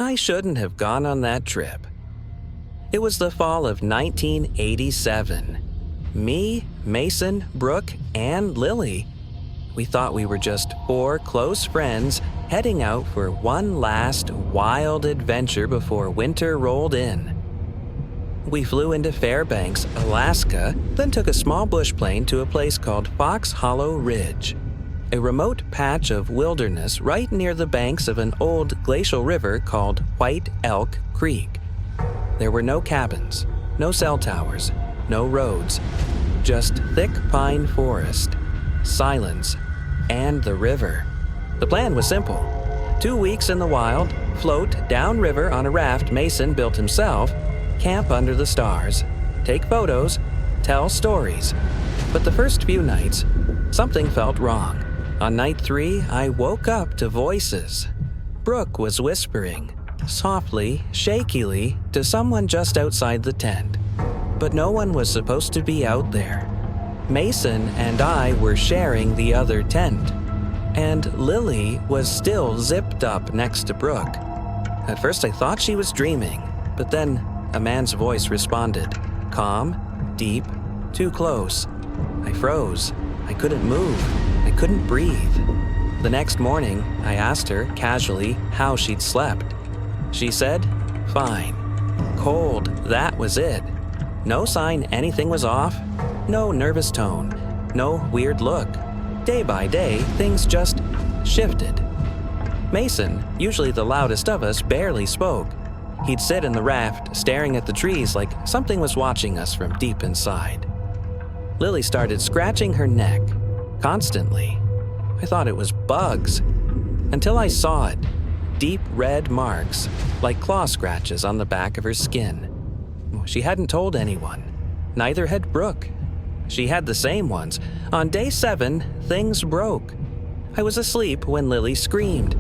I shouldn't have gone on that trip. It was the fall of 1987. Me, Mason, Brooke, and Lily. We thought we were just 4 close friends heading out for one last wild adventure before winter rolled in. We flew into Fairbanks, Alaska, then took a small bush plane to a place called Fox Hollow Ridge, a remote patch of wilderness right near the banks of an old glacial river called White Elk Creek. There were no cabins, no cell towers, no roads, just thick pine forest, silence, and the river. The plan was simple. 2 weeks in the wild, float downriver on a raft Mason built himself, camp under the stars, take photos, tell stories. But the first few nights, something felt wrong. On night 3, I woke up to voices. Brooke was whispering, softly, shakily, to someone just outside the tent. But no one was supposed to be out there. Mason and I were sharing the other tent, and Lily was still zipped up next to Brooke. At first I thought she was dreaming, but then a man's voice responded, calm, deep, too close. I froze. I couldn't move. I couldn't breathe. The next morning, I asked her casually how she'd slept. She said, fine. Cold, that was it. No sign anything was off, no nervous tone, no weird look. Day by day, things just shifted. Mason, usually the loudest of us, barely spoke. He'd sit in the raft, staring at the trees like something was watching us from deep inside. Lily started scratching her neck, constantly. I thought it was bugs, until I saw it. Deep red marks, like claw scratches on the back of her skin. She hadn't told anyone. Neither had Brooke. She had the same ones. On day 7, things broke. I was asleep when Lily screamed.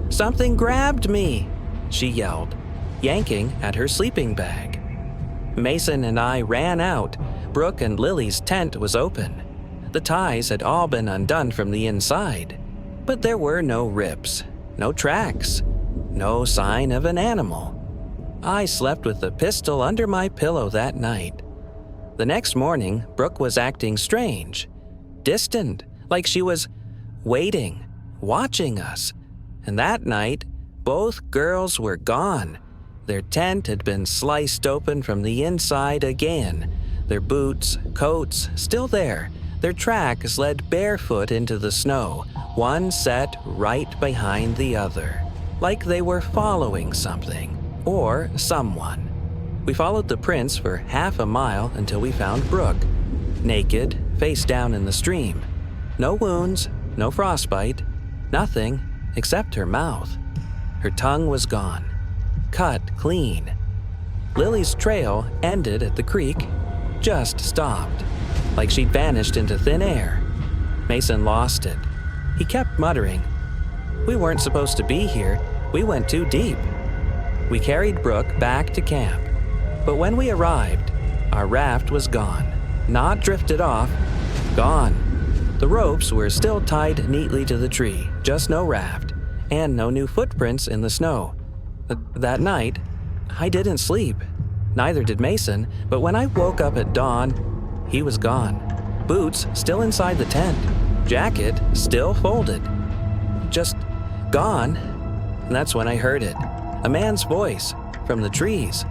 "Something grabbed me!" she yelled, yanking at her sleeping bag. Mason and I ran out. Brooke and Lily's tent was open. The ties had all been undone from the inside, but there were no rips, no tracks, no sign of an animal. I slept with the pistol under my pillow that night. The next morning, Brooke was acting strange, distant, like she was waiting, watching us. And that night, both girls were gone. Their tent had been sliced open from the inside again. Their boots, coats, still there. Their tracks led barefoot into the snow, one set right behind the other, like they were following something or someone. We followed the prints for half a mile until we found Brooke, naked, face down in the stream. No wounds, no frostbite, nothing except her mouth. Her tongue was gone, cut clean. Lily's trail ended at the creek, just stopped, like she'd vanished into thin air. Mason lost it. He kept muttering, "We weren't supposed to be here. We went too deep." We carried Brooke back to camp, but when we arrived, our raft was gone. Not drifted off, gone. The ropes were still tied neatly to the tree, just no raft, and no new footprints in the snow. That night, I didn't sleep. Neither did Mason, but when I woke up at dawn, he was gone. Boots still inside the tent, jacket still folded. Just gone. And that's when I heard it. A man's voice from the trees.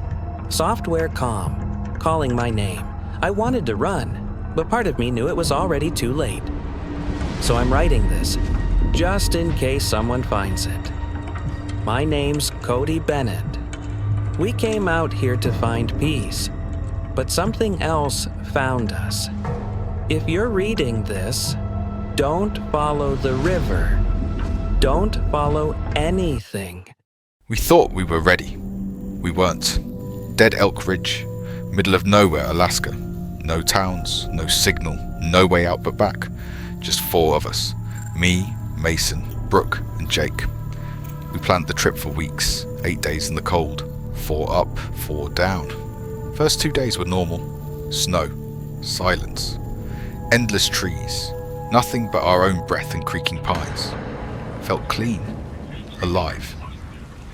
Software calm, calling my name. I wanted to run, but part of me knew it was already too late. So I'm writing this, just in case someone finds it. My name's Cody Bennett. We came out here to find peace, but something else found us. If you're reading this, don't follow the river. Don't follow anything. We thought we were ready. We weren't. Dead Elk Ridge, middle of nowhere, Alaska. No towns, no signal, no way out but back. Just 4 of us. Me, Mason, Brooke, and Jake. We planned the trip for weeks, 8 days in the cold. 4 up, 4 down. First 2 days were normal. Snow, silence, endless trees, nothing but our own breath and creaking pines. Felt clean, alive.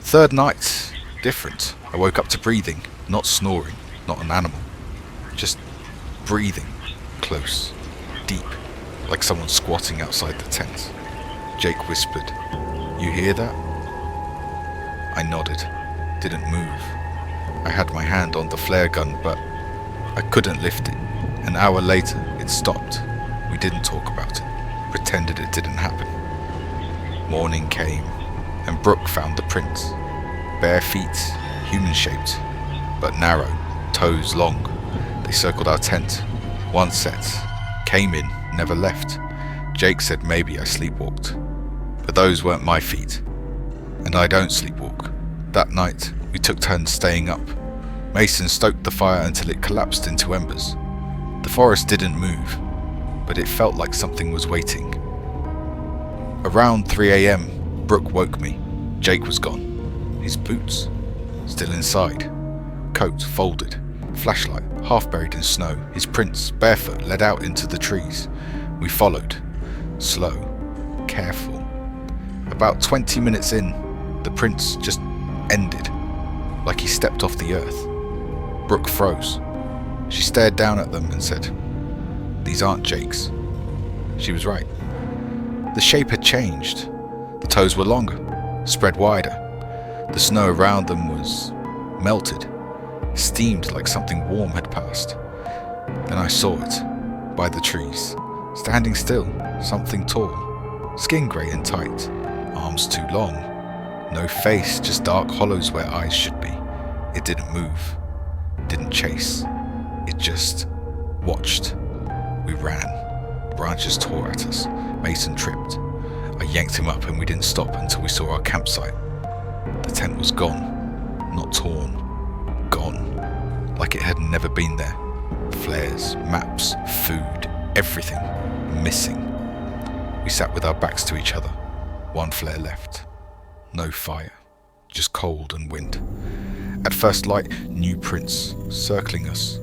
Third night, different. I woke up to breathing, not snoring, not an animal. Just breathing, close, deep, like someone squatting outside the tent. Jake whispered, "You hear that?" I nodded, didn't move. I had my hand on the flare gun, but I couldn't lift it. An hour later, it stopped. We didn't talk about it, pretended it didn't happen. Morning came, and Brooke found the prints. Bare feet, human-shaped, but narrow, toes long. They circled our tent, one set, came in, never left. Jake said maybe I sleepwalked, but those weren't my feet, and I don't sleepwalk. That night, we took turns staying up. Mason stoked the fire until it collapsed into embers. The forest didn't move, but it felt like something was waiting. Around 3 a.m, Brooke woke me. Jake was gone. His boots, still inside. Coat folded. Flashlight, half buried in snow. His prints, barefoot, led out into the trees. We followed. Slow, careful. About 20 minutes in, the prints just ended, like he stepped off the earth. Brooke froze. She stared down at them and said, "These aren't Jake's." She was right. The shape had changed. The toes were longer, spread wider. The snow around them was melted, steamed like something warm had passed. Then I saw it, by the trees, standing still, something tall, skin grey and tight, arms too long, no face, just dark hollows where eyes should be. It didn't move, didn't chase, it just watched. We ran, branches tore at us, Mason tripped. I yanked him up and we didn't stop until we saw our campsite. The tent was gone, not torn, gone, like it had never been there. Flares, maps, food, everything, missing. We sat with our backs to each other, one flare left. No fire, just cold and wind. At first light, new prints, circling us.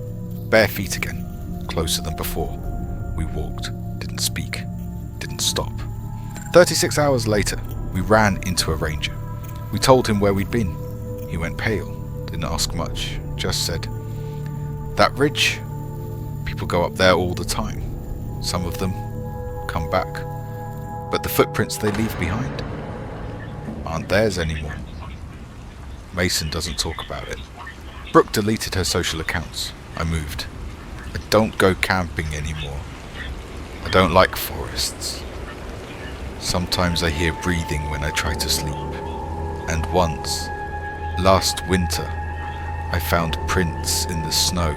Bare feet again, closer than before. We walked, didn't speak, didn't stop. 36 hours later, we ran into a ranger. We told him where we'd been. He went pale, didn't ask much, just said, "That ridge? People go up there all the time. Some of them come back. But the footprints they leave behind aren't theirs anymore." Mason doesn't talk about it. Brooke deleted her social accounts. I moved. I don't go camping anymore. I don't like forests. Sometimes I hear breathing when I try to sleep. And once, last winter, I found prints in the snow.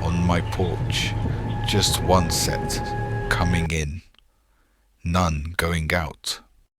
On my porch, just one set, coming in. None going out.